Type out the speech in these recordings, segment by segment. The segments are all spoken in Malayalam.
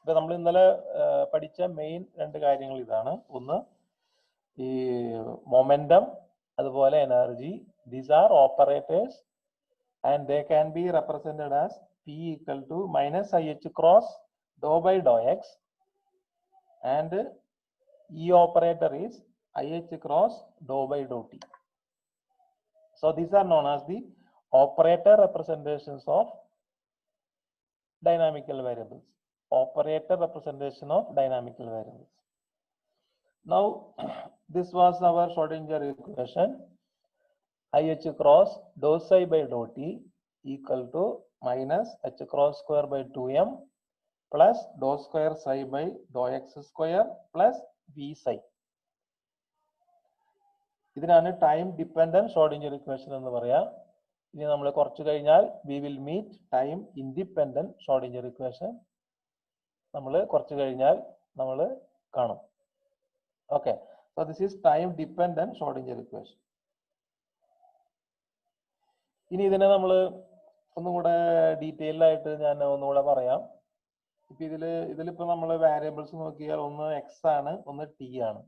ഇപ്പൊ നമ്മൾ ഇന്നലെ പഠിച്ച മെയിൻ രണ്ട് കാര്യങ്ങൾ ഇതാണ്. ഒന്ന് ഈ മൊമെന്റം അതുപോലെ energy. These are operators and they can be represented as P equal to minus IH cross dou by dou x, and E operator is IH cross dou by dou t. So these are known as the operator representations of dynamical variables. Operator representation of dynamical variables. Now this was our Schrodinger equation. IH cross dou psi by dou t equal to minus h cross square by 2m plus dou square psi by dou x square plus v psi. ഇതിനാണ് ടൈം ഡിപ്പെൻഡന്റ് ഷ്രോഡിംഗർ ഇക്വേഷൻ എന്ന് പറയാം. ഇനി നമ്മൾ കുറച്ച് കഴിഞ്ഞാൽ we will meet time independent Schrödinger equation. നമ്മൾ കുറച്ച് കഴിഞ്ഞാൽ നമ്മൾ കാണും. Okay, so this is time dependent Schrödinger equation. ഇനി ഇതിനെ നമ്മൾ ഒന്നുകൂടെ ഡീറ്റെയിൽ ആയിട്ട് ഞാൻ ഒന്നുകൂടെ പറയാം. ഇപ്പൊ ഇതിലിപ്പോ നമ്മൾ വാരിയബിൾസ് നോക്കിയാൽ ഒന്ന് എക്സ് ആണ്, ഒന്ന് ടി ആണ്.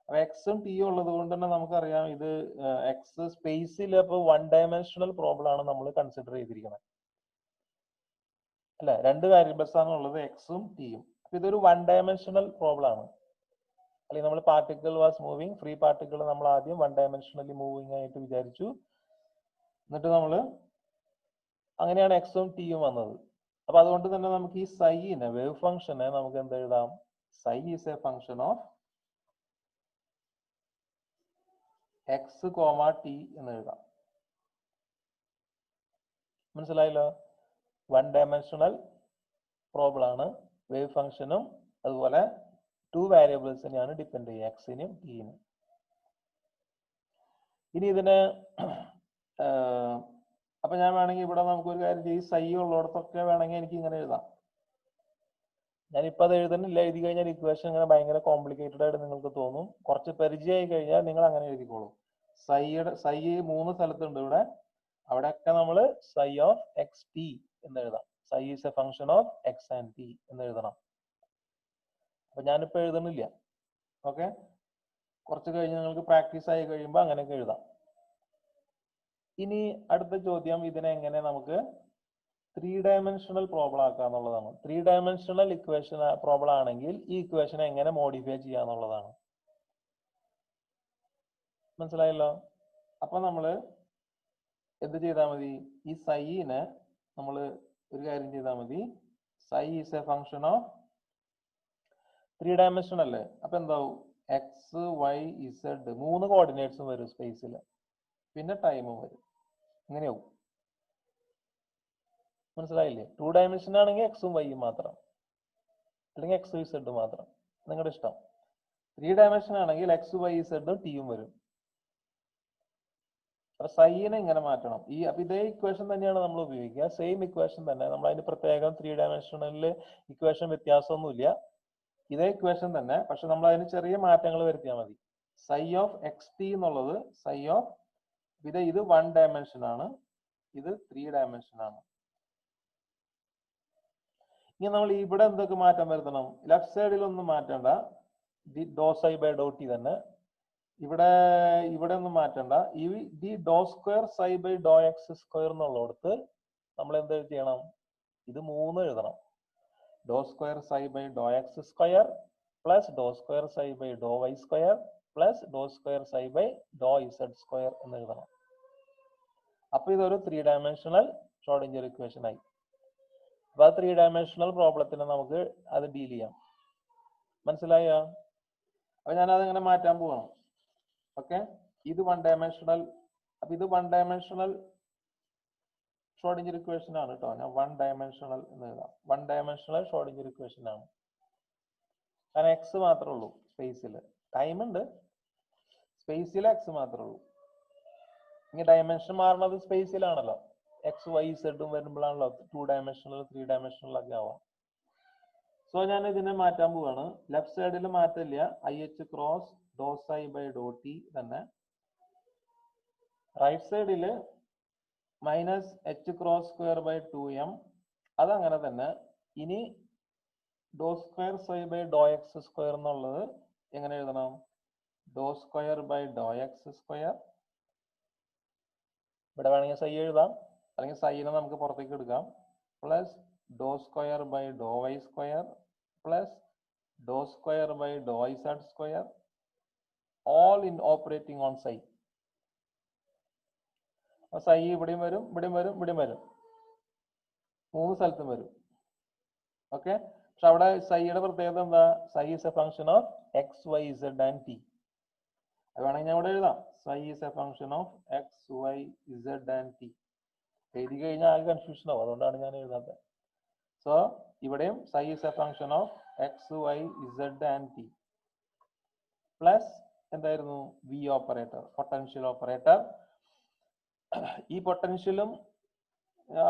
അപ്പൊ എക്സും ടിയും ഉള്ളത് കൊണ്ട് തന്നെ നമുക്കറിയാം ഇത് എക്സ് സ്പേസിൽ ഇപ്പൊ വൺ ഡയമെൻഷണൽ പ്രോബ്ലം ആണ് നമ്മൾ കൺസിഡർ ചെയ്തിരിക്കുന്നത് അല്ലെ. രണ്ട് വാരിയബിൾസ് ആണ് ഉള്ളത്, എക്സും ടിയും. അപ്പൊ ഇതൊരു വൺ ഡയമെൻഷണൽ പ്രോബ്ലം ആണ്. അല്ലെങ്കിൽ നമ്മൾ particle was moving, free particle നമ്മൾ ആദ്യം വൺ ഡയമെൻഷണലി മൂവിങ് ആയിട്ട് വിചാരിച്ചു. എന്നിട്ട് നമ്മൾ അങ്ങനെയാണ് എക്സും ടിയും വന്നത്. അപ്പൊ അതുകൊണ്ട് തന്നെ നമുക്ക് ഈ സൈനെ, വേവ് ഫംഗ്ഷനെ നമുക്ക് എന്ത് എഴുതാം? Psi is a function of x comma t എന്ന് എഴുതാം. മനസ്സിലായല്ലോ? വൺ ഡയമെൻഷണൽ പ്രോബ്ലം ആണ്. വേവ് ഫംഗ്ഷനും അതുപോലെ ടു വാരിയബിൾസിനെയാണ് ഡിപ്പെൻഡ് ചെയ്യുക, എക്സിനും ടിനും. ഇനി ഇതിന് അപ്പൊ ഞാൻ വേണമെങ്കിൽ ഇവിടെ നമുക്കൊരു കാര്യം ചെയ്യും, സൈ ഉള്ളിടത്തൊക്കെ വേണമെങ്കിൽ എനിക്ക് ഇങ്ങനെ എഴുതാം. ഞാനിപ്പോൾ അത് എഴുതുന്നില്ല. എഴുതി കഴിഞ്ഞാൽ ഇക്വേഷൻ ഇങ്ങനെ ഭയങ്കര കോംപ്ലിക്കേറ്റഡ് ആയിട്ട് നിങ്ങൾക്ക് തോന്നും. കുറച്ച് പരിചയമായി കഴിഞ്ഞാൽ നിങ്ങൾ അങ്ങനെ എഴുതിക്കോളൂ. സൈ മൂന്ന് സ്ഥലത്തുണ്ട് ഇവിടെ. അവിടെയൊക്കെ നമ്മൾ സൈ ഓഫ് എക്സ് ടി എന്ന് എഴുതാം. Psi is a function of x and t എന്ന് എഴുതണം. അപ്പൊ ഞാനിപ്പോ എഴുതുന്നില്ല. ഓക്കെ, കുറച്ച് കഴിഞ്ഞ് നിങ്ങൾക്ക് പ്രാക്ടീസ് ആയി കഴിയുമ്പോൾ അങ്ങനെയൊക്കെ എഴുതാം. ഇനി അടുത്ത ചോദ്യം, ഇതിനെ എങ്ങനെ നമുക്ക് ത്രീ ഡയമെൻഷണൽ പ്രോബ്ലം ആക്കുക എന്നുള്ളതാണ്. ത്രീ ഡയമെൻഷണൽ ഇക്വേഷൻ പ്രോബ്ലം ആണെങ്കിൽ ഈ ഇക്വേഷനെ എങ്ങനെ മോഡിഫൈ ചെയ്യുക എന്നുള്ളതാണ്. മനസ്സിലായല്ലോ? അപ്പൊ നമ്മൾ എന്ത് ചെയ്താൽ മതി? ഈ സൈനെ നമ്മൾ ഒരു കാര്യം ചെയ്താൽ മതി. Psi is a function of three dimension അല്ലേ. അപ്പൊ എന്താവും? എക്സ് വൈ ഇസഡ് മൂന്ന് കോർഡിനേറ്റ്സും വരും സ്പേസിൽ, പിന്നെ ടൈമും വരും. ഇങ്ങനെയാവും. മനസ്സിലായില്ലേ? ടു ഡയമെൻഷൻ ആണെങ്കിൽ എക്സും വൈയും മാത്രം, അല്ലെങ്കിൽ എക്സ് ഇസഡ് മാത്രം, നിങ്ങളുടെ ഇഷ്ടം. ത്രീ ഡയമെൻഷൻ ആണെങ്കിൽ എക്സ് വൈ ഇസഡും ടിയും വരും. അപ്പൊ സൈനെ ഇങ്ങനെ മാറ്റണം. അപ്പൊ ഇതേ ഇക്വേഷൻ തന്നെയാണ് നമ്മൾ ഉപയോഗിക്കുക, സെയിം ഇക്വേഷൻ തന്നെ. നമ്മൾ അതിന് പ്രത്യേകം ത്രീ ഡയമെൻഷനിൽ ഇക്വേഷൻ വ്യത്യാസമൊന്നുമില്ല, ഇതേ ഇക്വേഷൻ തന്നെ. പക്ഷെ നമ്മൾ അതിന് ചെറിയ മാറ്റങ്ങൾ വരുത്തിയാൽ മതി. സൈ ഓഫ് എക്സ് ടി എന്നുള്ളത് സൈ ഓഫ് ഇത് വൺ ഡയമെൻഷൻ ആണ്, ഇത് ത്രീ ഡയമെൻഷൻ ആണ്. ഇനി നമ്മൾ ഇവിടെ എന്തൊക്കെ മാറ്റം വരുത്തണം? ലെഫ്റ്റ് സൈഡിൽ ഒന്നും മാറ്റണ്ട, ഡോ സൈ ബൈ ഡോ ടി തന്നെ. ഇവിടെ ഒന്നും മാറ്റണ്ട. ഈ ഡോ square psi by Dr x square എന്നുള്ളടത്ത് നമ്മൾ എന്ത് ചെയ്യണം? ഇത് മൂന്ന് എഴുതണം. Do square psi by Dr x square plus do square psi by Dr y square plus do square psi by Dr z square എന്ന് എഴുതണം. അപ്പൊ ഇതൊരു ത്രീ ഡയമെൻഷണൽ ഷ്രോഡിംഗർ ഇക്വേഷൻ ആയി. അപ്പൊ ആ ത്രീ ഡയമെൻഷണൽ പ്രോബ്ലത്തിന് നമുക്ക് അത് ഡീൽ ചെയ്യാം. മനസ്സിലായോ? അപ്പൊ ഞാനത് ഇങ്ങനെ മാറ്റാൻ പോവാണ്. ഓക്കെ, ഇത് വൺ ഡയമെൻഷണൽ. അപ്പൊ ഇത് വൺ ഡയമെൻഷണൽ ഷ്രോഡിംഗർ ഇക്വേഷൻ ആണ് കേട്ടോ. ഞാൻ വൺ ഡയമെൻഷണൽ എന്ന് എഴുതാം. വൺ ഡയമെൻഷണൽ ഷ്രോഡിംഗർ ഇക്വേഷൻ ആണ്. കാരണം എക്സ് മാത്രമേ ഉള്ളൂ സ്പേസിൽ, ടൈം ഉണ്ട്, സ്പേസിൽ എക്സ് മാത്രമേ ഉള്ളൂ. ഇനി ഡയമെൻഷൻ മാറുന്നത് സ്പേസിലാണല്ലോ. എക്സ് വൈ സെഡും വരുമ്പോഴാണല്ലോ ടു ഡയമെൻഷണൽ ത്രീ ഡയമെൻഷണൽ ഒക്കെ ആവാം. സോ ഞാൻ ഇതിനെ മാറ്റാൻ പോവാണ്. ലെഫ്റ്റ് സൈഡിൽ മാറ്റില്ല, I H cross Dr psi by Dr T തന്നെ. റൈറ്റ് സൈഡിൽ minus H cross square by 2m, അതങ്ങനെ തന്നെ. ഇനി do square psi by Dr x square എന്നുള്ളത് എങ്ങനെ എഴുതണം? Do square by Dr x square, ഇവിടെ വേണമെങ്കിൽ സൈ എഴുതാം, അല്ലെങ്കിൽ സൈനെ നമുക്ക് പുറത്തേക്ക് എടുക്കാം, plus do square by Dr y square plus do square by Dr z square, all in operating on psi. Psi ഇവിടെയും വരും, ഇവിടെയും വരും, ഇവിടെയും വരും, മൂന്ന് സ്ഥലത്തും വരും. ഓക്കെ, പക്ഷെ അവിടെ സൈയുടെ പ്രത്യേകത എന്താ? Psi is a function of x y z and t. അത് വേണമെങ്കിൽ ഞാൻ ഇവിടെ എഴുതാം, psi is a function of x y z and t. എഴുതി കഴിഞ്ഞാൽ ആകെ കൺഫ്യൂഷൻ ആവും, അതുകൊണ്ടാണ് ഞാൻ എഴുതാത്തത്. സോ ഇവിടെയും psi is a function of x y z and t plus എന്തായിരുന്നു? V operator, potential operator. ഈ പൊട്ടൻഷ്യലും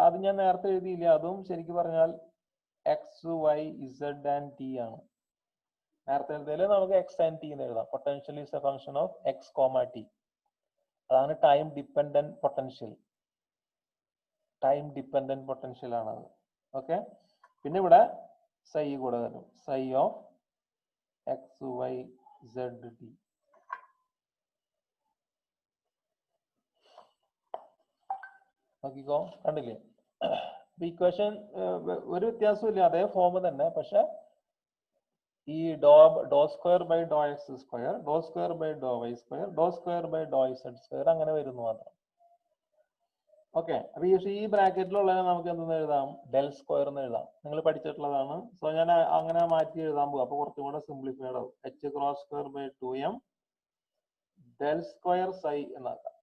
അത് ഞാൻ നേരത്തെ എഴുതിയില്ല, അതും ശരിക്കും പറഞ്ഞാൽ x y z and t ആണ്. നേരത്തെ എഴുതിയാൽ നമുക്ക് എക്സ് ആൻഡ് ടി എന്ന് എഴുതാം. Potential is a function of x comma t. അതാണ് time dependent potential. Time dependent potential ആണത്. ഓക്കെ, പിന്നെ ഇവിടെ സൈ കൂടെ വരും, psi of x y Z T. നോക്കിക്കോ, കണ്ടില്ലേ? ഇക്വേഷൻ ഒരു വ്യത്യാസവും ഇല്ല, അതേ ഫോം തന്നെ. പക്ഷെ ഈ ഡോ square by Dr x square, doh square by Dr y square, doh square by Dr z square അങ്ങനെ വരുന്നു മാത്രം. ഓക്കെ, അപ്പൊ ഈ ബ്രാക്കറ്റിലുള്ളതിനെ നമുക്ക് എന്തെന്ന് എഴുതാം? ഡെൽ സ്ക്വയർ എന്ന് എഴുതാം. നിങ്ങൾ പഠിച്ചിട്ടുള്ളതാണ്. സോ ഞാൻ അങ്ങനെ മാറ്റി എഴുതാൻ പോകും, അപ്പൊ കുറച്ചും കൂടെ സിംപ്ലിഫൈഡ് ആവും. H cross square by 2m del square psi എന്നാക്കാം.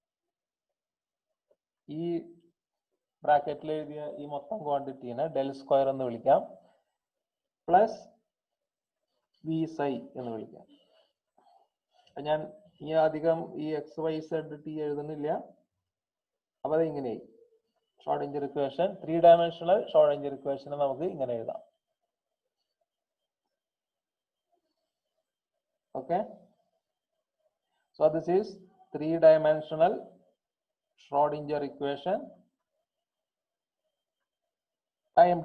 ഈ ബ്രാക്കറ്റിൽ എഴുതിയ ഈ മൊത്തം ക്വാണ്ടിറ്റീനെ ഡെൽ സ്ക്വയർ എന്ന് വിളിക്കാം, പ്ലസ് വി സൈ എന്ന് വിളിക്കാം. ഞാൻ ഈ അധികം ഈ എക്സ് വൈ സെഡ് ടി എഴുതുന്നില്ല. അപ്പൊ അത് ഇങ്ങനെയായി. ഷ്രോഡിഞ്ചർ ഇക്വേഷൻ, 3 ഡയമെൻഷണൽ ഷ്രോഡിഞ്ചർ ഇക്വേഷനെ നമുക്ക് ഇങ്ങനെ എഴുതാം. Okay, so this is 3 dimensional Schrödinger equation, time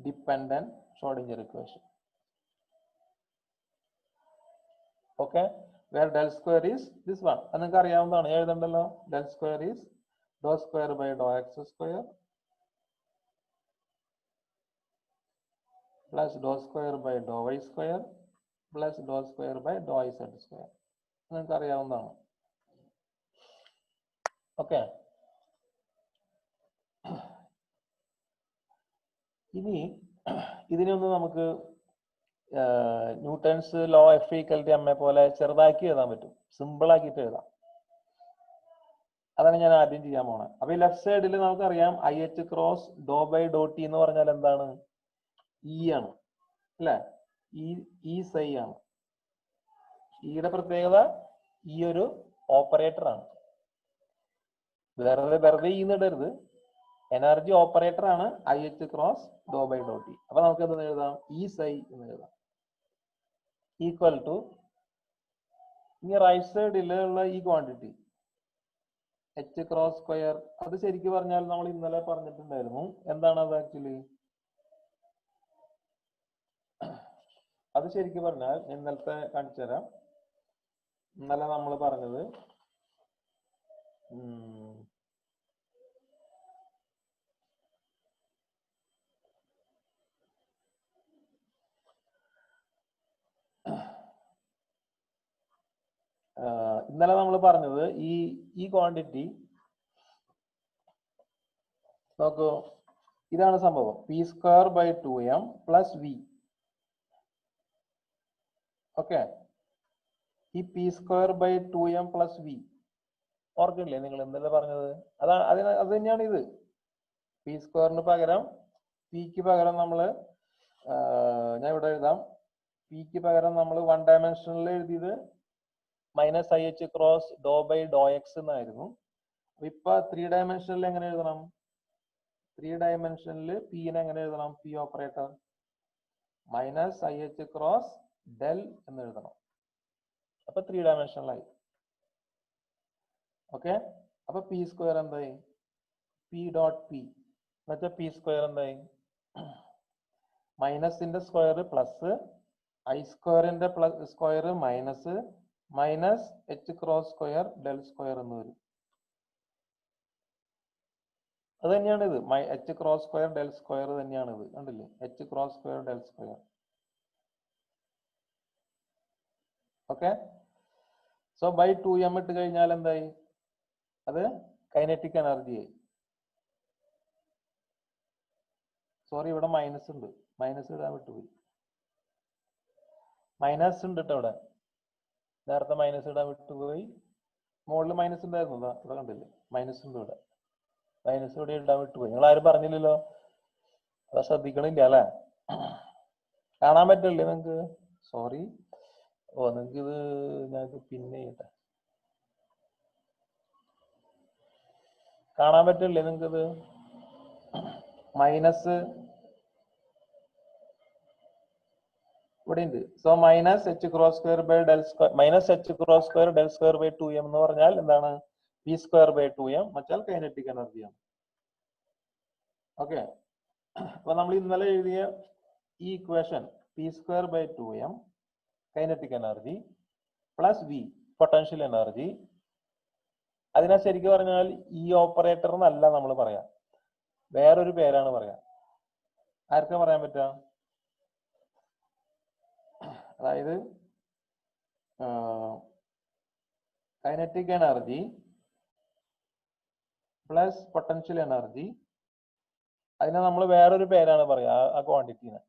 dependent Schrodinger equation. Okay, where del square is this one. നിങ്ങൾക്ക് അറിയാവുന്നതാണ്, എഴുതണ്ടല്ലോ. del square is dou square by dou x square plus dou square by dou y square plus dou square by dou z square. നിങ്ങൾക്ക് അറിയാവുന്നതാണ്. ഓക്കെ, ഇനി ഇതിനൊന്ന് നമുക്ക് Newton's law f equal to m a പോലെ ചെറുതാക്കി എഴുതാൻ പറ്റും, സിമ്പിൾ ആക്കിയിട്ട് എഴുതാം. അതാണ് ഞാൻ ആദ്യം ചെയ്യാൻ പോണത്. അപ്പൊ ഈ ലെഫ്റ്റ് സൈഡിൽ നമുക്കറിയാം i H cross doe by Dr t എന്ന് പറഞ്ഞാൽ എന്താണ്? ഇ ആണ് അല്ലെ? ഇ സൈ ആണ്. ഇയുടെ പ്രത്യേകത ഈ ഒരു ഓപ്പറേറ്റർ ആണ്. വെറുതെ ഇടരുത്, എനർജി ഓപ്പറേറ്റർ ആണ് i H cross doe by Dr t. അപ്പൊ നമുക്ക് എന്തെന്ന് എഴുതാം? ഇ സൈ എന്ന് എഴുതാം, ഈക്വൽ ടു ഇനി റൈറ്റ് സൈഡിലുള്ള ഈ ക്വാണ്ടിറ്റി എച്ച് ക്രോസ് സ്ക്വയർ. അത് ശരിക്കും പറഞ്ഞാൽ നമ്മൾ ഇന്നലെ പറഞ്ഞിട്ടുണ്ടായിരുന്നു. എന്താണ് അത് ആക്ച്വലി? അത് ശരിക്കും പറഞ്ഞാൽ ഇന്നലത്തെ കാണിച്ചു തരാം. ഇന്നലെ നമ്മൾ പറഞ്ഞത് ഈ ക്വാണ്ടിറ്റി നോക്കൂ, ഇതാണ് സംഭവം. P square by 2m plus v. Okay, ഈ p square by 2m plus v ഓർക്കില്ലേ നിങ്ങൾ ഇന്നലെ പറഞ്ഞത്? അത് തന്നെയാണ് ഇത്. പി സ്ക്വയറിന് പകരം പിക്ക് പകരം നമ്മള് ഞാൻ ഇവിടെ എഴുതാം. പിക്ക് പകരം നമ്മൾ 1 ഡയമെൻഷനിൽ എഴുതിയത് minus i H cross doe by Dr x എന്നായിരുന്നു. ഇപ്പൊ 3 ഡയമെൻഷനിൽ എങ്ങനെ എഴുതണം? 3 ഡയമെൻഷനിൽ പിനെ എങ്ങനെ എഴുതണം? P operator minus i H cross del എന്ന് എഴുതണം. അപ്പൊ 3 ഡയമെൻഷനിലായി. ഓക്കെ, അപ്പൊ പി സ്ക്വയർ എന്തായി? പി ഡോട്ട് പി എന്നുവെച്ചാൽ പി സ്ക്വയർ എന്തായി? മൈനസിന്റെ സ്ക്വയർ പ്ലസ് ഐ സ്ക്വയറിന്റെ plus square minus H cross square del square എന്ന് വരും. അത് തന്നെയാണ് ഇത്. H cross square del square തന്നെയാണ് ഇത്. കണ്ടില്ലേ? H cross square del square. Okay. So by 2m ഇട്ട് കഴിഞ്ഞാൽ എന്തായി? അത് കൈനറ്റിക് എനർജി ആയി. സോറി, ഇവിടെ മൈനസ് ഉണ്ട്. മൈനസ് ഇടാൻ വിട്ടുപോയി. മൈനസ് ഉണ്ട് കേട്ടോ ഇവിടെ. നേരത്തെ മൈനസ് ഇടാൻ വിട്ടുപോയി. മുകളിൽ മൈനസ് ഉണ്ടായിരുന്നു. ഇവിടെ കണ്ടില്ലേ? മൈനസ് ഉണ്ട് ഇവിടെ. മൈനസ് ഇവിടെ ഇടാൻ വിട്ടുപോയി. നിങ്ങൾ ആരും പറഞ്ഞില്ലല്ലോ. അത് ശ്രദ്ധിക്കണില്ല അല്ലെ? കാണാൻ പറ്റില്ലേ നിങ്ങക്ക്? സോറി. ഓ, നിങ്ങക്ക് ഇത് ഞാനിത് പിന്നെ ചെയ്യട്ടെ. കാണാൻ പറ്റില്ലേ നിങ്ങക്ക്? ഇത് മൈനസ് ഇവിടെ ഉണ്ട്. So minus H cross square by del square minus H cross square del square by 2m എന്ന് പറഞ്ഞാൽ എന്താണ്? പി സ്ക്വയർ ബൈ 2m വെച്ചാൽ കൈനറ്റിക് എനർജിയാണ്. ഓക്കെ. അപ്പൊ നമ്മൾ ഇന്നലെ എഴുതിയ ഈ equation p square by 2m kinetic energy plus v potential energy, അതിനെ ശരിക്കും പറഞ്ഞാൽ ഈ ഓപ്പറേറ്റർ എന്നല്ല നമ്മൾ പറയാം, വേറൊരു പേരാണ് പറയാം. ആർക്കാ പറയാൻ പറ്റുക? അതായത് kinetic energy plus potential energy, അതിനെ നമ്മൾ വേറൊരു പേരാണ് പറയാ ആ ക്വാണ്ടിറ്റീനെ.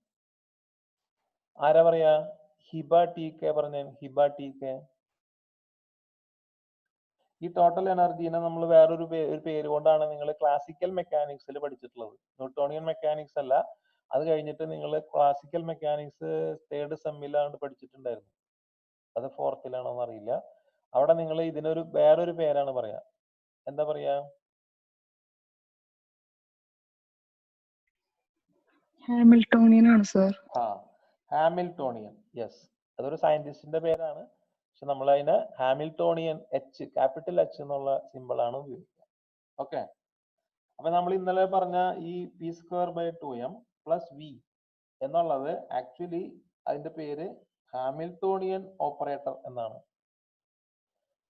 ആരാ പറയാ? ഹിബ ടി കെ പറഞ്ഞ. Hiba T K. ഈ ടോട്ടൽ എനർജീനെ നമ്മൾ വേറൊരു പേര് കൊണ്ടാണ് നിങ്ങൾ ക്ലാസിക്കൽ മെക്കാനിക്സിൽ പഠിച്ചിട്ടുള്ളത്. ന്യൂട്ടോണിയൻ മെക്കാനിക്സ് അല്ല. അത് കഴിഞ്ഞിട്ട് നിങ്ങൾ ക്ലാസിക്കൽ മെക്കാനിക്സ് 3rd സെമ്മിലാണ് പഠിച്ചിട്ടുണ്ടായിരുന്നു. അത് 4th അറിയില്ല. അവിടെ നിങ്ങൾ ഇതിനൊരു വേറൊരു പേരാണ് പറയാ. എന്താ പറയാ? ഹാമിൽട്ടോണിയൻ ആണ് സർ. ഹാമിൽട്ടോണിയൻ. യെസ്, അതൊരു സയന്റിസ്റ്റിന്റെ പേരാണ്. പക്ഷെ നമ്മൾ അതിനെ ഹാമിൽട്ടോണിയൻ, എച്ച് ക്യാപിറ്റൽ എച്ച് എന്നുള്ള സിമ്പിൾ ആണ് ഉപയോഗിക്കുക. ഓക്കെ. അപ്പൊ നമ്മൾ ഇന്നലെ പറഞ്ഞ ഈ p square by 2m plus v എന്നുള്ളത് ആക്ച്വലി അതിന്റെ പേര് ഹാമിൽട്ടോണിയൻ ഓപ്പറേറ്റർ എന്നാണ്.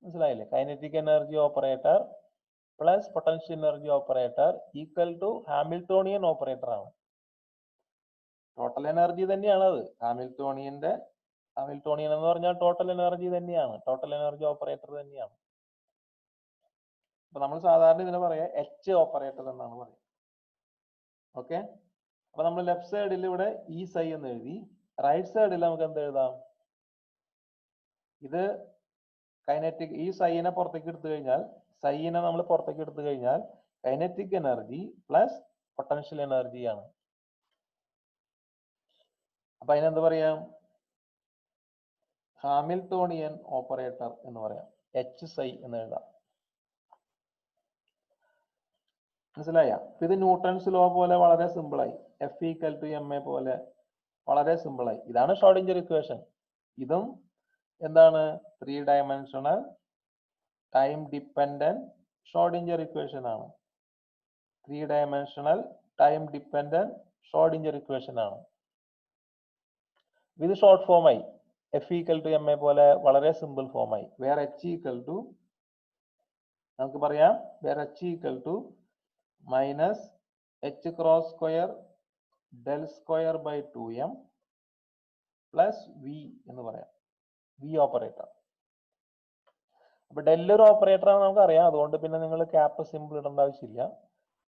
മനസ്സിലായില്ലേ? Kinetic energy operator plus potential energy operator equal to Hamiltonian operator ആണ്. ടോട്ടൽ എനർജി തന്നെയാണ് അത്. ഹാമിൽട്ടോണിയൻ എന്ന് പറഞ്ഞാൽ ടോട്ടൽ എനർജി തന്നെയാണ്, ടോട്ടൽ എനർജി ഓപ്പറേറ്റർ തന്നെയാണ്. അപ്പൊ നമ്മൾ സാധാരണ ഇതിനെ പറയാ എച്ച് ഓപ്പറേറ്റർ എന്നാണ് പറയുക. ഓക്കെ. അപ്പൊ നമ്മൾ ലെഫ്റ്റ് സൈഡിൽ ഇവിടെ ഈ സൈ എന്ന് എഴുതി. റൈറ്റ് സൈഡിൽ നമുക്ക് എന്ത് എഴുതാം? ഇത് കൈനറ്റിക്, ഈ സൈനെ പുറത്തേക്ക് എടുത്തു കഴിഞ്ഞാൽ, സൈനെ നമ്മൾ പുറത്തേക്ക് എടുത്തു കഴിഞ്ഞാൽ kinetic energy plus potential energy ആണ്. അപ്പൊ അതിനെന്ത് പറയാം? ഹാമിൽട്ടോണിയൻ ഓപ്പറേറ്റർ എന്ന് പറയാം. എച്ച് സൈ എന്ന് എഴുതാം. മനസ്സിലായ? ഇത് ന്യൂട്ടൺസ് ലോ പോലെ വളരെ സിമ്പിളായി. F equal to m a പോലെ വളരെ സിമ്പിളായി. ഇതാണ് ഷ്രോഡിഞ്ചർ ഇക്വേഷൻ. ഇതും എന്താണ്? 3 dimensional time dependent Schrodinger equation ആണ്. 3 dimensional time dependent Schrodinger equation ആണ്. ഇത് ഷോർട്ട് ഫോം ആയി. F equal to m a പോലെ വളരെ സിമ്പിൾ ഫോം ആയി. വേർ എച്ച് ഈക്വൽ ടു നമുക്ക് പറയാം, where h equal to minus H cross square del square by 2m plus v എന്ന് പറയാം. V operator. അപ്പൊ ഡെൽ ഒരു ഓപ്പറേറ്റർ ആണ് നമുക്ക് അറിയാം. അതുകൊണ്ട് പിന്നെ നിങ്ങൾ ക്യാപ്പ് സിമ്പിൾ ഇടേണ്ട ആവശ്യമില്ല.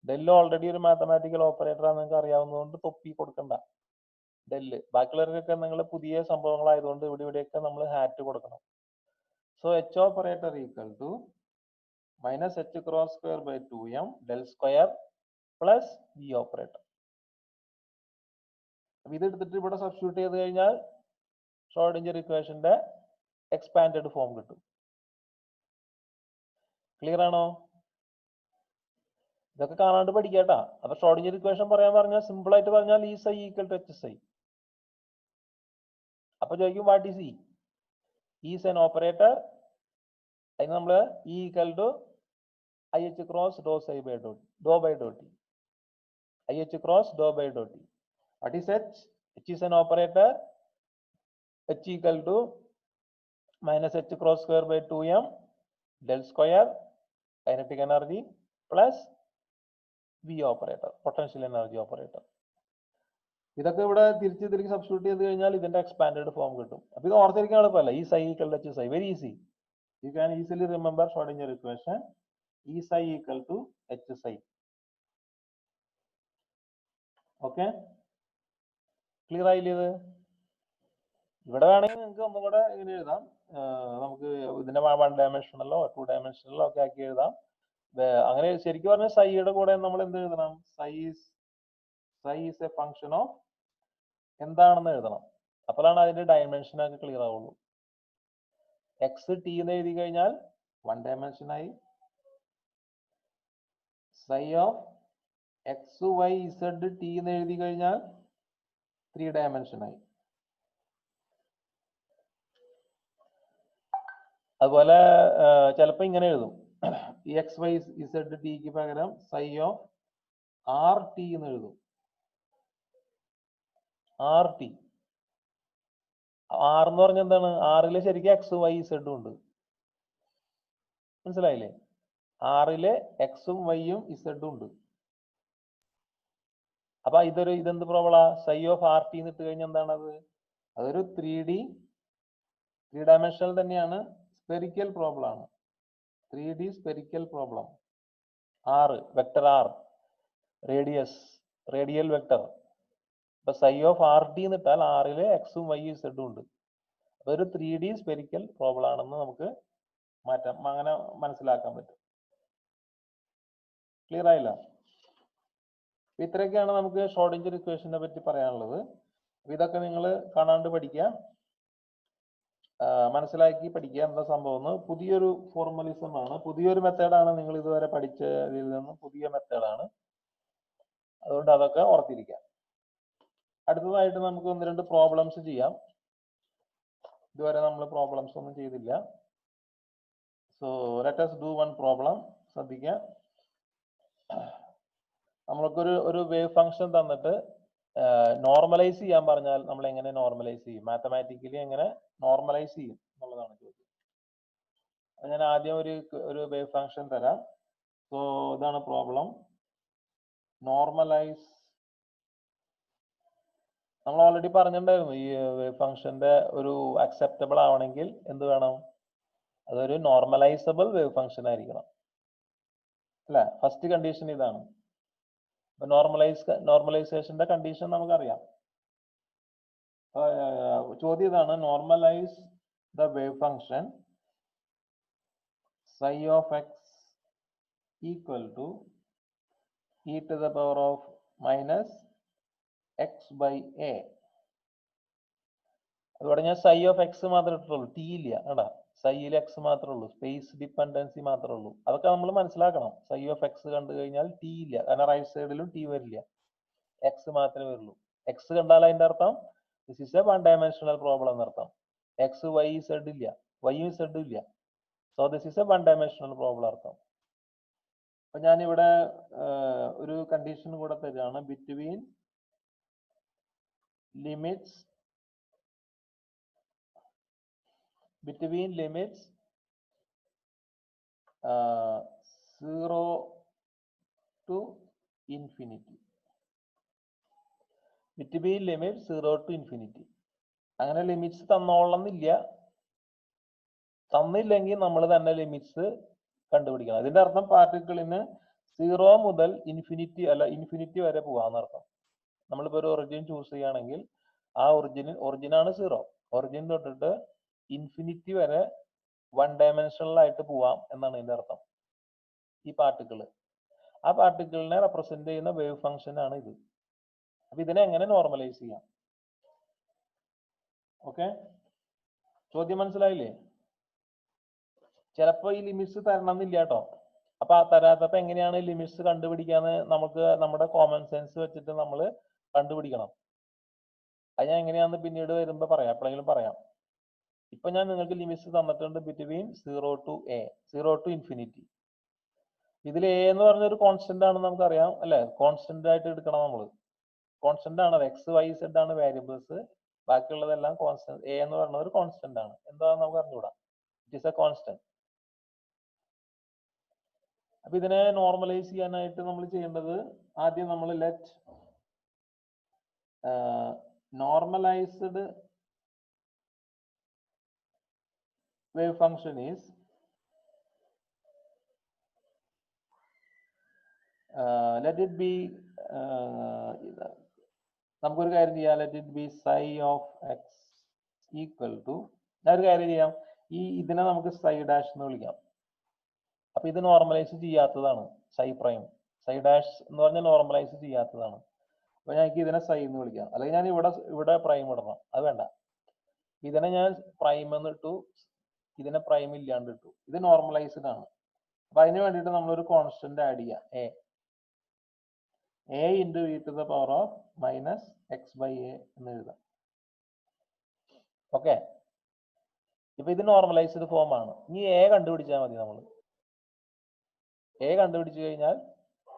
ഡെൽ ഓൾറെഡി ഒരു മാത്തമാറ്റിക്കൽ ഓപ്പറേറ്റർ ആണ് നിങ്ങൾക്ക് അറിയാവുന്നതുകൊണ്ട് തൊപ്പി കൊടുക്കണ്ട. ഡെല്ല് ബാക്കിയുള്ളവർക്കൊക്കെ നിങ്ങൾ പുതിയ സംഭവങ്ങളായതുകൊണ്ട് ഇവിടെയൊക്കെ നമ്മൾ ഹാറ്റ് കൊടുക്കണം. So h operator equal to minus H cross square by 2m del square plus v operator. അപ്പൊ ഇത് എടുത്തിട്ട് ഇവിടെ സബ്സ്റ്റിറ്റ്യൂട്ട് ചെയ്ത് കഴിഞ്ഞാൽ ഷ്രോഡിഞ്ചർ ഇക്വേഷന്റെ എക്സ്പാൻഡഡ് ഫോം കിട്ടും. ക്ലിയർ ആണോ? ഇതൊക്കെ കാണാണ്ട് പഠിക്കാട്ടാ. അപ്പൊ ഷ്രോഡിഞ്ചർ ഇക്വേഷൻ പറയാൻ പറഞ്ഞാൽ സിമ്പിൾ ആയിട്ട് പറഞ്ഞാൽ ഈ psi equal to h psi. അപ്പൊ ചോദിക്കും what is e? Is an operator. അതിന് നമ്മൾ e equal to i H cross Dr psi by Dr t. I H cross doe by Dr t. What is h? H is an operator. H equal to minus h cross square by 2m del square kinetic energy plus V operator, potential energy operator. ഇതൊക്കെ ഇവിടെ തിരിച്ച് സബ്സ്റ്റിറ്റ്യൂട്ട് ചെയ്ത് കഴിഞ്ഞാൽ ഇതിന്റെ എക്സ്പാൻഡഡ് ഫോം കിട്ടും. അപ്പൊ ഇത് ഓർത്തിരിക്കാൻ എളുപ്പമല്ല. ഈ psi equal to h psi, very easy. You can easily remember Schrodinger equation. E psi equal to h psi. Okay, clear ആയില്ലേ ഇത്? ഇവിടെ വേണമെങ്കിൽ നിങ്ങൾക്ക് ഒന്നും കൂടെ ഇങ്ങനെ എഴുതാം. നമുക്ക് ഇതിന്റെ 1 ഡയമെൻഷനലോ 2 ഡയമെൻഷനലോ ഒക്കെ ആക്കി എഴുതാം. അങ്ങനെ ശരിക്കും പറഞ്ഞാൽ സൈയുടെ കൂടെ നമ്മൾ എന്ത് എഴുതണം? Psi is a function of എന്താണെന്ന് എഴുതണം. അപ്പോഴാണ് അതിന്റെ ഡയമെൻഷൻ ഒക്കെ ക്ലിയർ ആവുള്ളൂ. എക്സ് ടി എന്ന് എഴുതി കഴിഞ്ഞാൽ 1 ഡയമെൻഷൻ ആയി. Psi of x y z t എന്ന് എഴുതി കഴിഞ്ഞാൽ 3 ഡയമെൻഷൻ ആയി. അതുപോലെ ചിലപ്പോൾ ഇങ്ങനെ എഴുതും. ഈ എക്സ് വൈ ഇസഡ് ടിക്ക് പകരം സൈ ഓഫ് ആർ ടി എന്ന് എഴുതും. ആർ ടി, ആർ എന്ന് പറഞ്ഞാൽ എന്താണ്? ആറില് ശരിക്കും എക്സ് വൈ ഇസഡും ഉണ്ട്. മനസ്സിലായില്ലേ? ആറില് എക്സും വൈയും ഇസഡും ഉണ്ട്. അപ്പൊ ഇതെന്ത് പ്രോബ്ലാ? സൈ ഓഫ് ആർ ടി എന്ന് ഇട്ട് കഴിഞ്ഞാൽ എന്താണ് അത്? അതൊരു 3 ഡയമെൻഷണൽ തന്നെയാണ്. സ്പെറിക്കൽ പ്രോബ്ലം ആണ്. 3D spherical problem. R vector, r radial vector. അപ്പൊ സൈ ഓഫ് ആർ ടി എന്ന് ഇട്ടാൽ ആറില് എക്സും വൈയും ഇസഡും ഉണ്ട്. അതൊരു 3D സ്പെറിക്കൽ പ്രോബ്ലം ആണെന്ന് നമുക്ക് അങ്ങനെ മനസ്സിലാക്കാൻ പറ്റും. ക്ലിയർ ആയില്ല? ഇത്രയൊക്കെയാണ് നമുക്ക് ഷ്രോഡിഞ്ചർ ഇക്വേഷനെ പറ്റി പറയാനുള്ളത്. ഇതൊക്കെ നിങ്ങൾ കാണാണ്ട് പഠിക്കുക, മനസ്സിലാക്കി പഠിക്കുക. എന്താ സംഭവം? പുതിയൊരു ഫോർമലിസം ആണ്, പുതിയൊരു മെത്തേഡാണ്. നിങ്ങൾ ഇതുവരെ പഠിച്ചതിൽ നിന്നും പുതിയ മെത്തേഡാണ്. അതുകൊണ്ട് അതൊക്കെ ഓർത്തിരിക്കാം. അടുത്തതായിട്ട് നമുക്ക് 1-2 പ്രോബ്ലംസ് ചെയ്യാം. ഇതുവരെ നമ്മൾ പ്രോബ്ലംസ് ഒന്നും ചെയ്തില്ല. So let us do one problem. ശ്രദ്ധിക്കുക. നമ്മൾക്കൊരു വേവ് ഫംഗ്ഷൻ തന്നിട്ട് നോർമലൈസ് ചെയ്യാൻ പറഞ്ഞാൽ നമ്മൾ എങ്ങനെ നോർമലൈസ് ചെയ്യും? മാത്തമാറ്റിക്കലി എങ്ങനെ നോർമലൈസ് ചെയ്യും എന്നുള്ളതാണ് ചോദ്യം. ഞാൻ ആദ്യം ഒരു വേവ് ഫംഗ്ഷൻ തരാം. സോ ഇതാണ് പ്രോബ്ലം. നോർമലൈസ്. നമ്മൾ ഓൾറെഡി പറഞ്ഞിട്ടുണ്ടായിരുന്നു, ഈ വേവ് ഫംഗ്ഷന്റെ ഒരു അക്സെപ്റ്റബിൾ ആവണമെങ്കിൽ എന്ത് വേണം? അതൊരു നോർമലൈസബിൾ വേവ് ഫംഗ്ഷൻ ആയിരിക്കണം, അല്ലെ? ഫസ്റ്റ് കണ്ടീഷൻ ഇതാണ്. നോർമലൈസേഷന്റെ കണ്ടീഷൻ നമുക്കറിയാം. ചോദ്യം ഇതാണ്: normalise the wave function psi of x equal to e to the power of minus x by a. അതുകൊണ്ട് ഞാൻ psi of x മാത്രമേ ഇട്ടുള്ളൂ, ടി ഇല്ല. കേട്ടാ, സൈയിൽ എക്സ് മാത്രമേ ഉള്ളൂ, സ്പേസ് ഡിപ്പെൻഡൻസി മാത്രമേ ഉള്ളൂ. അതൊക്കെ നമ്മൾ മനസ്സിലാക്കണം. psi of x കണ്ടു കഴിഞ്ഞാൽ ടി ഇല്ല, കാരണം റൈറ്റ് സൈഡിലും ടി വരില്ല, എക്സ് മാത്രമേ വരുള്ളൂ. എക്സ് കണ്ടാൽ അതിന്റെ അർത്ഥം this is a 1 dimensional problem എന്നർത്ഥം. എക്സ് വൈ സെഡ് ഇല്ല, വൈയും സെഡും ഇല്ല. So this is a 1 dimensional problem അർത്ഥം. അപ്പൊ ഞാനിവിടെ ഒരു കണ്ടീഷൻ കൂടെ തരാണ്. Between limits 0 to infinity. Between limit 0 to infinity. അങ്ങനെ ലിമിറ്റ്സ് തന്നോളന്നില്ല. തന്നില്ലെങ്കിൽ നമ്മൾ തന്നെ ലിമിറ്റ്സ് കണ്ടുപിടിക്കണം. അതിന്റെ അർത്ഥം പാർട്ടിക്കിളിന് 0 മുതൽ ഇൻഫിനിറ്റി വരെ പോവാന്നർത്ഥം. നമ്മളിപ്പോ ഒരു ഒറിജിൻ ചൂസ് ചെയ്യുകയാണെങ്കിൽ ആ ഒറിജിനാണ് 0. ഒറിജിൻ തൊട്ടിട്ട് ഇൻഫിനിറ്റി വരെ 1 ഡയമെൻഷണൽ ആയിട്ട് പോവാം എന്നാണ് ഇതിന്റെ അർത്ഥം. ഈ പാർട്ടിക്കിൾ, ആ പാർട്ടിക്കിളിനെ റെപ്രസെന്റ് ചെയ്യുന്ന വേവ് ഫംഗ്ഷൻ ആണ് ഇത്. അപ്പൊ ഇതിനെ എങ്ങനെ നോർമലൈസ് ചെയ്യാം? ഓക്കെ, ചോദ്യം മനസ്സിലായില്ലേ? ചിലപ്പോ ഈ ലിമിറ്റ്സ് തരണമെന്നില്ല കേട്ടോ. അപ്പൊ ആ തരാത്തപ്പോ എങ്ങനെയാണ് ലിമിറ്റ്സ് കണ്ടുപിടിക്കാന്ന് നമുക്ക് നമ്മുടെ കോമൺ സെൻസ് വെച്ചിട്ട് നമ്മൾ കണ്ടുപിടിക്കണം. അത് ഞാൻ എങ്ങനെയാന്ന് പിന്നീട് വരുമ്പോ പറയാം, എപ്പോഴെങ്കിലും പറയാം. ഇപ്പൊ ഞാൻ നിങ്ങൾക്ക് ലിമിറ്റ്സ് തന്നിട്ടുണ്ട് ബിറ്റ്വീൻ 0 to ഇൻഫിനിറ്റി. ഇതിൽ എ എന്ന് പറഞ്ഞൊരു കോൺസ്റ്റന്റ് ആണെന്ന് നമുക്കറിയാം, അല്ലെ? കോൺസ്റ്റന്റ് ആയിട്ട് എടുക്കണം നമ്മൾ. കോൺസ്റ്റന്റ് ആണ്. എക്സ് വൈ സെഡ് ആണ് വേരിയബിൾസ്, ബാക്കിയുള്ളതെല്ലാം കോൺസ്റ്റന്റ്. എ എന്ന് പറയുന്നത് ഒരു കോൺസ്റ്റന്റ് ആണ്. എന്താണെന്ന് നമുക്ക് അറിഞ്ഞുകൂടാ. It is a constant. അപ്പൊ ഇതിനെ നോർമലൈസ് ചെയ്യാനായിട്ട് നമ്മൾ ചെയ്യേണ്ടത്, ആദ്യം നമ്മൾ let normalized wave function is let it be, നമുക്കൊരു കാര്യം ചെയ്യാം, let it be psi of x equal to, ഞാൻ ഒരു കാര്യം ചെയ്യാം, ഇതിനെ നമുക്ക് സൈ ഡാഷ് എന്ന് വിളിക്കാം. അപ്പൊ ഇത് നോർമലൈസ് ചെയ്യാത്തതാണ് സൈ പ്രൈം. സൈ ഡാഷ് എന്ന് പറഞ്ഞാൽ നോർമലൈസ് ചെയ്യാത്തതാണ്. അപ്പൊ ഞങ്ങൾക്ക് ഇതിനെ സൈ എന്ന് വിളിക്കാം. അല്ലെങ്കിൽ ഞാൻ ഇവിടെ പ്രൈം ഇടണം, അത് വേണ്ട. ഇതിനെ ഞാൻ പ്രൈം എന്ന് ഇട്ടു, ഇതിനെ പ്രൈം ഇല്ലാണ്ട് ഇട്ടു. ഇത് നോർമലൈസ്ഡ് ആണ്. അപ്പൊ അതിന് വേണ്ടിയിട്ട് നമ്മളൊരു കോൺസ്റ്റന്റ് ആഡ് ചെയ്യാം, a into e to the power of minus x by a എന്ന് എഴുതാം. ഓക്കെ, ഇപ്പൊ ഇത് നോർമലൈസ്ഡ് ഫോം ആണ്. ഇനി എ കണ്ടുപിടിച്ചാൽ മതി. നമ്മൾ എ കണ്ടുപിടിച്ചു കഴിഞ്ഞാൽ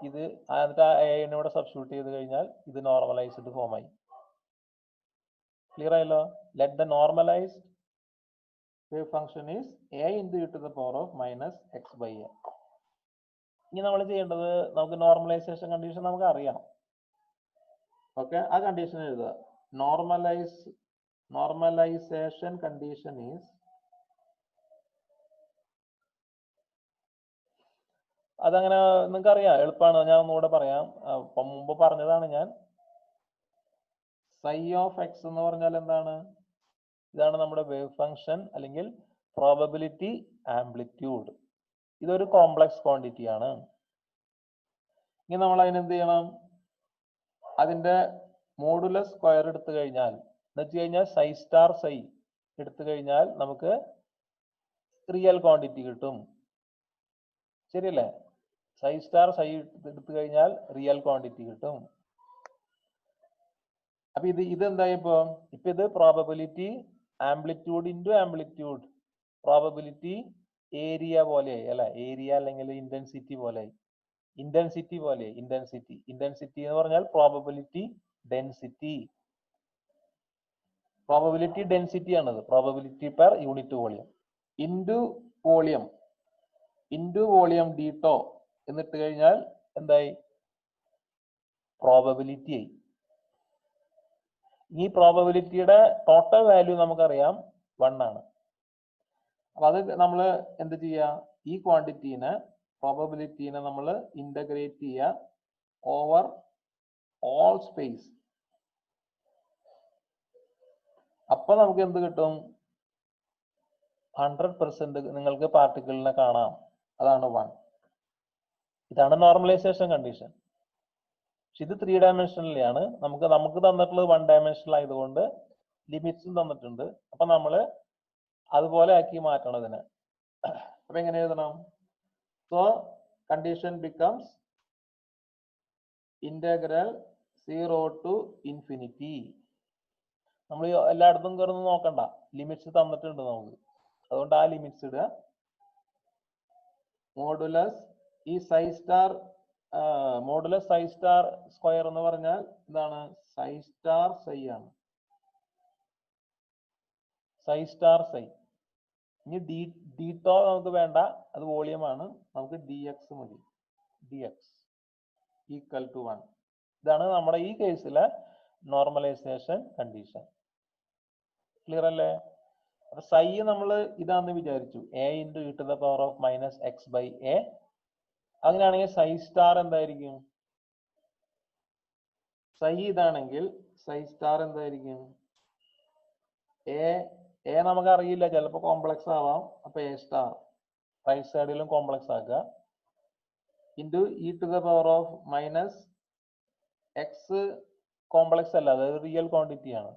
ഇത്, എന്നിട്ട് ആ എനെ ഇവിടെ സബ്സ്റ്റിറ്റ്യൂട്ട് ചെയ്ത് കഴിഞ്ഞാൽ ഇത് നോർമലൈസ്ഡ് ഫോം ആയി. ക്ലിയർ ആയല്ലോ? Let the normalized wave function is a into e to the power of minus x by a. ഇനി നമ്മൾ ചെയ്യേണ്ടത്, നമുക്ക് നോർമലൈസേഷൻ കണ്ടീഷൻ നമുക്ക് അറിയാം. ഓക്കെ, ആ കണ്ടീഷൻ എഴുതുക. നോർമലൈസേഷൻ കണ്ടീഷൻ ഈസ്, അതങ്ങനെ നിങ്ങൾക്ക് അറിയാം, എളുപ്പമാണ്. ഞാൻ ഒന്നുകൂടെ പറയാം. മുമ്പ് പറഞ്ഞതാണ് ഞാൻ. സൈ ഓഫ് എക്സ് എന്ന് പറഞ്ഞാൽ എന്താണ്? ഇതാണ് നമ്മുടെ വേവ് ഫംഗ്ഷൻ അല്ലെങ്കിൽ പ്രോബബിലിറ്റി ആംപ്ലിറ്റ്യൂഡ്. ഇതൊരു കോംപ്ലക്സ് ക്വാണ്ടിറ്റി ആണ്. ഇനി നമ്മൾ അതിനെന്ത് ചെയ്യണം? അതിന്റെ മോഡുലസ് സ്ക്വയർ എടുത്തു കഴിഞ്ഞാൽ, എന്ന് വെച്ച് കഴിഞ്ഞാൽ സൈ സ്റ്റാർ സൈ എടുത്തു കഴിഞ്ഞാൽ നമുക്ക് റിയൽ ക്വാണ്ടിറ്റി കിട്ടും. ശരിയല്ലേ? സൈ സ്റ്റാർ സൈ എടുത്തു കഴിഞ്ഞാൽ റിയൽ ക്വാണ്ടിറ്റി കിട്ടും. അപ്പൊ ഇതെന്തായി? ഇപ്പൊ ഇത് probability amplitude into amplitude, probability area പോലെയായി അല്ലെ? ഏരിയ അല്ലെങ്കിൽ ഇന്റൻസിറ്റി പോലെയായി. ഇന്റൻസിറ്റി എന്ന് പറഞ്ഞാൽ പ്രോബബിലിറ്റി ഡെൻസിറ്റി. പ്രോബബിലിറ്റി ഡെൻസിറ്റി ആണത്, probability per unit volume. Into volume d tau എന്നിട്ട് കഴിഞ്ഞാൽ എന്തായി? പ്രോബബിലിറ്റി ആയി. ഈ പ്രോബബിലിറ്റിയുടെ ടോട്ടൽ വാല്യൂ നമുക്കറിയാം 1 ആണ്. അപ്പൊ അത് നമ്മൾ എന്ത് ചെയ്യുക? ഈ ക്വാണ്ടിറ്റീനെ, പ്രോബബിലിറ്റീനെ നമ്മൾ ഇന്റഗ്രേറ്റ് ചെയ്യുക ഓവർ ഓൾ സ്പേസ്. അപ്പൊ നമുക്ക് എന്ത് കിട്ടും? 100% നിങ്ങൾക്ക് പാർട്ടിക്കിളിനെ കാണാം. അതാണ് 1. ഇതാണ് നോർമലൈസേഷൻ കണ്ടീഷൻ. പക്ഷെ ഇത് 3 ഡയമെൻഷനിലാണ്. നമുക്ക് തന്നിട്ടുള്ളത് 1 ഡയമെൻഷനിൽ ആയതുകൊണ്ട് ലിമിറ്റ്സും തന്നിട്ടുണ്ട്. അപ്പൊ നമ്മൾ അതുപോലെ ആക്കി മാറ്റണം ഇതിനെ. അപ്പൊ എങ്ങനെ എഴുതണം? So condition becomes integral 0 to infinity. നമ്മൾ എല്ലായിടത്തും കയറുന്നു നോക്കണ്ട, ലിമിറ്റ്സ് തന്നിട്ടുണ്ട് നമുക്ക്. അതുകൊണ്ട് ആ ലിമിറ്റ്സ് ഇടുക. മോഡുലസ് ഈ സൈ സ്റ്റാർ സ്ക്വയർ എന്ന് പറഞ്ഞാൽ എന്താണ്? സൈ സ്റ്റാർ സൈ ആണ്. Psi star psi. ഇനി ഡീട്ടോ നമുക്ക് വേണ്ട, അത് വോളിയം ആണ്. നമുക്ക് dx മതി. dx equal to 1. ഇതാണ് നമ്മുടെ ഈ കേസിലെ നോർമലൈസേഷൻ കണ്ടീഷൻ. ക്ലിയർ അല്ലേ? അപ്പൊ സൈ നമ്മൾ ഇതാന്ന് വിചാരിച്ചു, a into e to the power of minus x by a. അങ്ങനെയാണെങ്കിൽ സൈ സ്റ്റാർ എന്തായിരിക്കും? സൈ ഇതാണെങ്കിൽ സൈ സ്റ്റാർ എന്തായിരിക്കും? എ നമുക്ക് അറിയില്ല, ചിലപ്പോൾ കോംപ്ലക്സ് ആവാം. അപ്പൊ എ സ്റ്റാർ റൈറ്റ് സൈഡിലും കോംപ്ലക്സ് ആക്കുക. Into e to the power of minus X complex അല്ല, അതായത് റിയൽ ക്വാണ്ടിറ്റി ആണ്.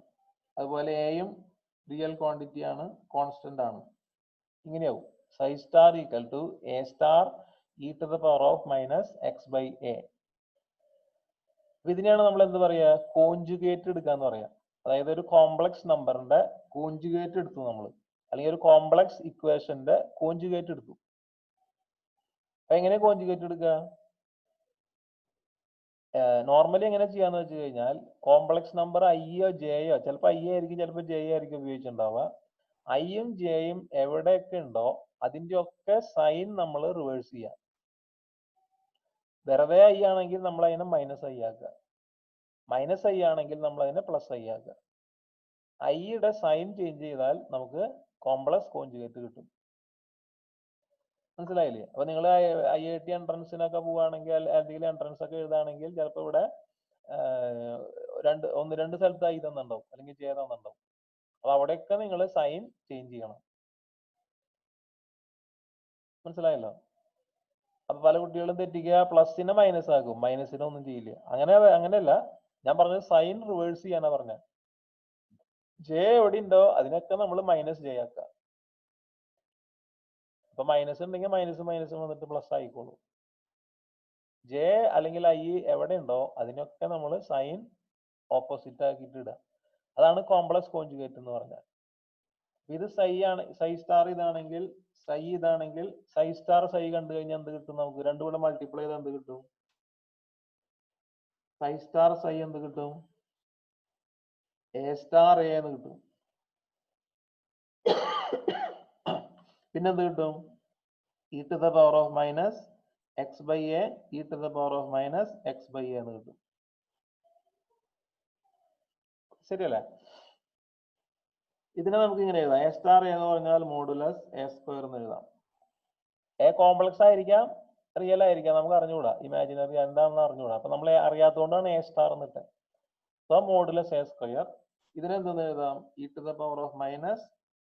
അതുപോലെ എയും റിയൽ ക്വാണ്ടിറ്റി ആണ്, കോൺസ്റ്റന്റ് ആണ്. ഇങ്ങനെയാവും psi star equal to a star e to the power of minus x by a. ഇതിനെയാണ് നമ്മൾ എന്ത് പറയാ? കോഞ്ചുഗേറ്റ് എടുക്കാന്ന് പറയാം. അതായത് ഒരു കോംപ്ലക്സ് നമ്പറിന്റെ കോഞ്ചുഗേറ്റ് എടുത്തു നമ്മൾ, അല്ലെങ്കിൽ ഒരു കോംപ്ലക്സ് ഇക്വേഷന്റെ കോഞ്ചുഗേറ്റ് എടുത്തു. അപ്പൊ എങ്ങനെ കോഞ്ചുഗേറ്റ് എടുക്കുക? നോർമലി എങ്ങനെ ചെയ്യാന്ന് വെച്ച് കഴിഞ്ഞാൽ കോംപ്ലക്സ് നമ്പർ ഐയോ ജെയോ, ചിലപ്പോൾ ഐ ആയിരിക്കും, ചിലപ്പോൾ ജെ ആയിരിക്കും ഉപയോഗിച്ചിട്ടുണ്ടാവുക. ഐയും ജെയും എവിടെയൊക്കെ ഉണ്ടോ അതിന്റെ ഒക്കെ സൈൻ നമ്മൾ റിവേഴ്സ് ചെയ്യാം. വെറുതെ ഐ ആണെങ്കിൽ നമ്മൾ അതിനെ മൈനസ് ഐ ആക്കുക, മൈനസ് ഐ ആണെങ്കിൽ നമ്മൾ അതിനെ പ്ലസ് ഐ ആക്കുക. ഐയുടെ സൈൻ ചേഞ്ച് ചെയ്താൽ നമുക്ക് കോംപ്ലക്സ് കോഞ്ചുഗേറ്റ് കിട്ടും. മനസ്സിലായില്ലേ? അപ്പൊ നിങ്ങൾ IIT എൻട്രൻസിനൊക്കെ പോവുകയാണെങ്കിൽ, എന്തെങ്കിലും എൻട്രൻസ് ഒക്കെ എഴുതുകയാണെങ്കിൽ ചിലപ്പോൾ ഇവിടെ ഒന്ന് രണ്ട് സ്ഥലത്ത് ഐ തന്നുണ്ടാവും, അല്ലെങ്കിൽ ജെ തന്നുണ്ടാവും. അപ്പൊ അവിടെയൊക്കെ നിങ്ങൾ സൈൻ ചേഞ്ച് ചെയ്യണം. മനസ്സിലായല്ലോ? അപ്പൊ പല കുട്ടികളും തെറ്റിക്കുക, പ്ലസിനെ മൈനസ് ആക്കും, മൈനസിനെ ഒന്നും ചെയ്യില്ല. അങ്ങനെയല്ല, ഞാൻ പറഞ്ഞത് സൈൻ റിവേഴ്സ് ചെയ്യാനാ പറഞ്ഞത്. ജെ എവിടെ ഉണ്ടോ അതിനൊക്കെ നമ്മൾ മൈനസ് ജെ ആക്കുക. അപ്പൊ മൈനസ് ഉണ്ടെങ്കിൽ മൈനസ് വന്നിട്ട് പ്ലസ് ആയിക്കോളൂ. ജെ അല്ലെങ്കിൽ ഐ എവിടെ ഉണ്ടോ അതിനൊക്കെ നമ്മൾ സൈൻ ഓപ്പോസിറ്റ് ആക്കിയിട്ട് ഇടുക. അതാണ് കോംപ്ലക്സ് കോഞ്ചുഗേറ്റ് എന്ന് പറഞ്ഞാൽ. ഇത് സൈ ആണ്, സൈ സ്റ്റാർ ഇതാണെങ്കിൽ, സൈ സ്റ്റാർ സൈ കണ്ടു കഴിഞ്ഞാൽ എന്ത് കിട്ടും? നമുക്ക് രണ്ടും കൂടെ മൾട്ടിപ്ലൈ ചെയ്താൽ എന്ത് കിട്ടും? സൈ സ്റ്റാർ സൈ എന്ത് കിട്ടും? എ സ്റ്റാർ എ എന്ന് കിട്ടും. പിന്നെന്ത് കിട്ടും? E to the power of minus x by a, e to the power of minus x by a എന്ന് കിട്ടും. ശരിയല്ലേ? ഇതിനെ നമുക്ക് ഇങ്ങനെ എഴുതാം. എ സ്റ്റാർ എ എന്ന് പറഞ്ഞാൽ മോഡുലസ് എ സ്ക്വയർ എന്ന് എഴുതാം. എ കോംപ്ലക്സ് ആയിരിക്കാം, റിയൽ ആയിരിക്കാം, നമുക്ക് അറിഞ്ഞുകൂടാ. ഇമാജിനറി എന്താണെന്ന് അറിഞ്ഞുകൂടാ. അപ്പൊ നമ്മൾ അറിയാത്തതുകൊണ്ടാണ് എ സ്റ്റാർ എന്നിട്ട്. So modulus a square. ഇതിനെന്തെന്ന് എഴുതാം? E to the power of minus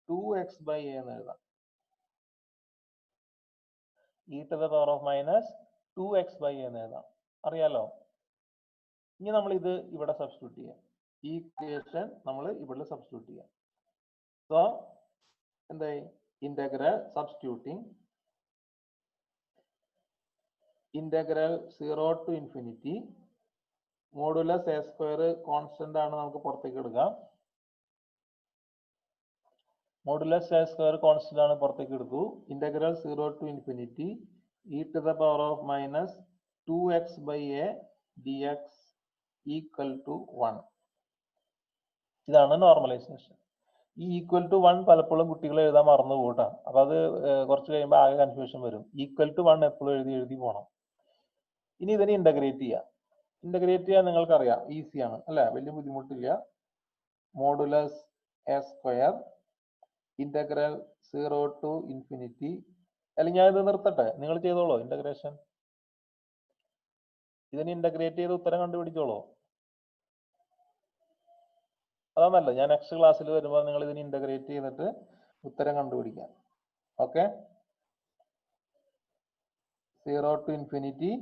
2x by a എന്ന് എഴുതാം. E to the power of minus 2x by a എന്ന് എഴുതാം. അറിയാലോ? ഇനി നമ്മൾ ഇത് ഇവിടെ സബ്സ്റ്റിറ്റ്യൂട്ട് ചെയ്യാം. ഈ ഇക്വേഷൻ നമ്മൾ ഇവിടെ സബ്സ്റ്റിറ്റ്യൂട്ട് ചെയ്യാം. സോ എന്തായി? Integral substituting integral 0 to infinity modulus a square constant ആണ്, നമുക്ക് പുറത്തേക്ക് എടുക്കാം. മോഡുലസ് എ സ്ക്വയർ കോൺസ്റ്റന്റ് ആണ്, പുറത്തേക്ക് എടുത്തു. Integral 0 to infinity e to the power of minus 2x by a dx equal to 1. ഇതാണ് നോർമലൈസേഷൻ. ഈ ഈക്വൽ ടു 1 പലപ്പോഴും കുട്ടികൾ എഴുതാൻ മറന്നു പോകട്ടാ. അപ്പൊ അത് കുറച്ച് കഴിയുമ്പോൾ ആകെ കൺഫ്യൂഷൻ വരും. ഈക്വൽ ടു 1 എപ്പോഴും എഴുതി പോകണം. ഇനി ഇതിനെ ഇന്റഗ്രേറ്റ് ചെയ്യാം. ഇന്റഗ്രേറ്റ് ചെയ്യാൻ നിങ്ങൾക്കറിയാം, ഈസിയാണ് അല്ലെ? വലിയ ബുദ്ധിമുട്ടില്ല. Modulus a square integral 0 to infinity. അല്ലെങ്കിൽ ഞാൻ ഇത് നിർത്തട്ടെ, നിങ്ങൾ ചെയ്തോളൂ ഇന്റഗ്രേഷൻ. ഇതിന് ഇന്റഗ്രേറ്റ് ചെയ്ത് ഉത്തരം കണ്ടുപിടിച്ചോളൂ. അതാണല്ലോ, ഞാൻ നെക്സ്റ്റ് ക്ലാസ്സിൽ വരുമ്പോൾ നിങ്ങൾ ഇതിന് ഇന്റഗ്രേറ്റ് ചെയ്തിട്ട് ഉത്തരം കണ്ടുപിടിക്കാം. ഓക്കെ? 0 to infinity.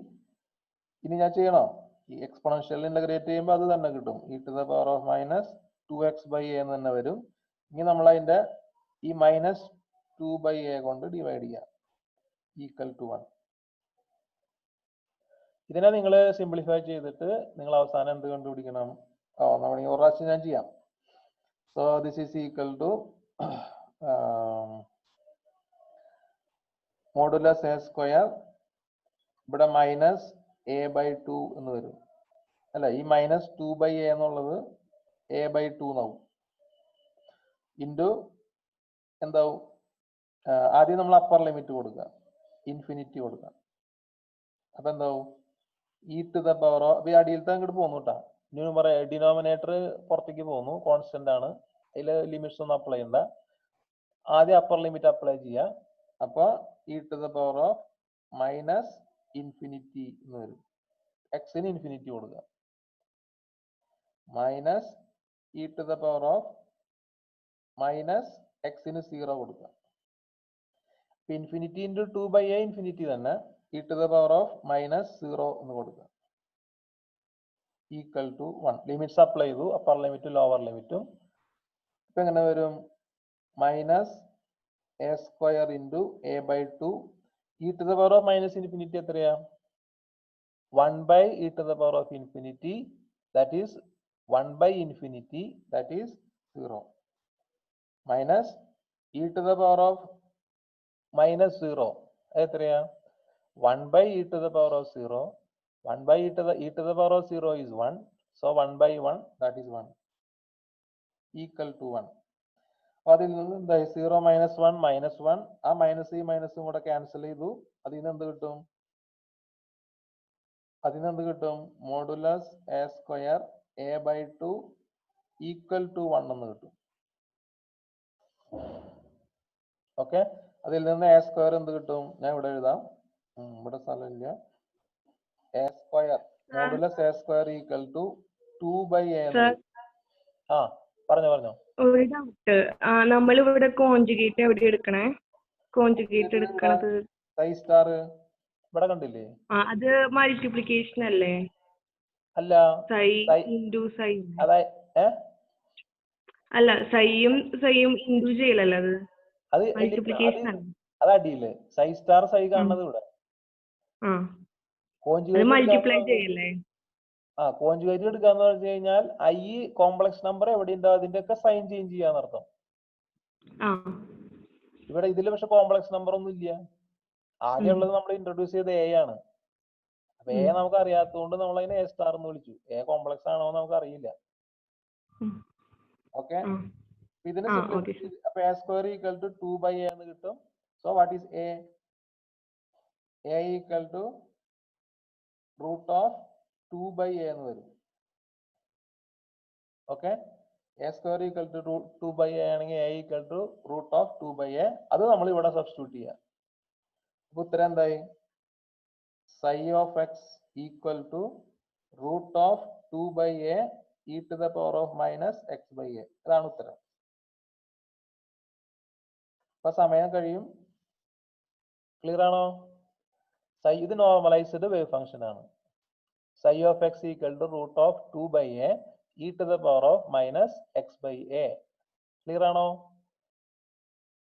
ഇനി ഞാൻ ചെയ്യണോ? ഈ എക്സ്പോണൻഷ്യൽ ഇന്റഗ്രേറ്റ് ചെയ്യുമ്പോൾ അത് തന്നെ കിട്ടും. E to the power of minus 2x by a എന്ന് തന്നെ വരും. ഇനി നമ്മൾ അതിന്റെ ഈ മൈനസ് 2 ബൈ എ കൊണ്ട് ഡിവൈഡ് ചെയ്യാം, ഈക്വൽ ടു 1. ഇതിനെ നിങ്ങൾ സിംപ്ലിഫൈ ചെയ്തിട്ട് നിങ്ങൾ അവസാനം എന്ത് കണ്ടുപിടിക്കണം? നമ്മൾ ഈ ഒരു പ്രാവശ്യം ഞാൻ ചെയ്യാം. So this is equal to modulus a square, ഇവിടെ മൈനസ് എ ബൈ 2 എന്ന് വരും അല്ല? ഈ മൈനസ് 2 ബൈ എ എന്നുള്ളത് എ ബൈ 2 എന്നാവും. ഇൻറ്റു എന്താവും? ആദ്യം നമ്മൾ അപ്പർ ലിമിറ്റ് കൊടുക്കുക, ഇൻഫിനിറ്റി കൊടുക്കുക. അപ്പൊ എന്താവും? E to the power of, ഈ അടിയിലത്തെ അങ്ങോട്ട് പോന്നു കേട്ടാ. ഡിനോമിനേറ്റർ പുറത്തേക്ക് പോന്നു, കോൺസ്റ്റന്റ് ആണ്, അതിൽ ലിമിറ്റ്സ് ഒന്നും അപ്ലൈ ചെയ്യണ്ട. ആദ്യം അപ്പർ ലിമിറ്റ് അപ്ലൈ ചെയ്യുക. അപ്പൊ e to the power of minus infinity എന്ന് വരും. എക്സിന് ഇൻഫിനിറ്റി കൊടുക്കുക. Minus e to the power of minus എക്സിന് 0 കൊടുക്കുക. Infinity into 2 by a infinity തന്നെ, e to the power of minus 0 എന്ന് കൊടുക്കുക, ഈക്വൽ ടു 1. ലിമിറ്റ്സ് അപ്ലൈ ചെയ്തു, അപ്പർ ലിമിറ്റും ലോവർ ലിമിറ്റും. ഇപ്പൊ എങ്ങനെ വരും? Minus a square into a by 2. E to the power of minus infinity എത്രയാ? 1 by e to the power of infinity, that is 1 by infinity, that is 0, minus e to the power of minus 0 എത്രയാ? 1 by e to the power of 0 1 by e to the power of 0 is 1. So 1 by 1, that is 1, equal to 1. അപ്പൊ അതിൽ നിന്ന് എന്തായി 0 minus 1 minus 1, ആ മൈനസ് ഈ മൈനസും കൂടെ ക്യാൻസൽ ചെയ്തു. അതിന് എന്ത് കിട്ടും? Modulus a square a by 2 equal to 1 എന്ന് കിട്ടും. ഓക്കെ, അതിൽ നിന്ന് എ സ്ക്വയർ എന്ത് കിട്ടും? ഞാൻ ഇവിടെ എഴുതാം, ഇവിടെ സ്ഥലമില്ല. A square modulus a square equal to 2 by a. ആ പറഞ്ഞോ. ഒരു ഡൗട്ട്, നമ്മളിവിടെ കോൺജുഗേറ്റ് എവിടെ എടുക്കണേ? കോൺജുഗേറ്റ് എടുക്കണത് സൈ സ്റ്റാർ ഇവിടെ കണ്ടില്ലേ? അത് മൾട്ടിപ്ലിക്കേഷൻ അല്ലേ? അല്ല, സൈ ഇൻറ്റു സൈ. അല്ല, സൈയും ഇൻറ്റു ചെയ്യലല്ലേ അത്? മൾട്ടിപ്ലിക്കേഷൻ അല്ല, അത് അടിയില്ലേ സൈ സ്റ്റാർ സൈ കാണുന്നത് ഇവിടെ. മൾട്ടിപ്ലൈ ചെയ്യല്ലേ? കോൺജുഗേറ്റ് എടുക്കാന്ന് പറഞ്ഞു കഴിഞ്ഞാൽ ഐ കോംപ്ലക്സ് നമ്പർ എവിടെ ഉണ്ടാവും അതിന്റെ ഒക്കെ സൈൻ ചേഞ്ച് ചെയ്യാന്നർത്ഥം. ഇവിടെ ഇതില് പക്ഷെ കോംപ്ലക്സ് നമ്പർ ഒന്നും ഇല്ല. ആകെ ഉള്ളത് നമ്മൾ ഇൻട്രൊഡ്യൂസ് ചെയ്ത എ ആണ്. അപ്പൊ എ നമുക്ക് അറിയാത്തതുകൊണ്ട് നമ്മൾ അതിനെ എ സ്റ്റാർ എന്ന് വിളിച്ചു. എ കോംപ്ലക്സ് ആണോ നമുക്ക് അറിയില്ല. ഓക്കെ, ഇതിന് അപ്പൊ a square equal to 2 by a എന്ന് കിട്ടും. So what is a? A equal to root of 2 by a എന്ന് വരും. Okay, a square equal to 2 by a ആണെങ്കിൽ a equal to root of 2 by a. അത് നമ്മൾ ഇവിടെ സബ്സ്റ്റിറ്റ്യൂട്ട് ചെയ്യാം. അപ്പൊ ഉത്തരം എന്തായി? psi of x equal to root of 2 by a e to the power of minus x by a. അതാണ് ഉത്തരം. അപ്പൊ സമയം കഴിയും. ക്ലിയർ ആണോ? ഇത് നോർമലൈസ്ഡ് വേവ് ഫംഗ്ഷൻ ആണ്. psi of x equal to root of 2 by a e to the power of minus x by a. Clear ആണോ?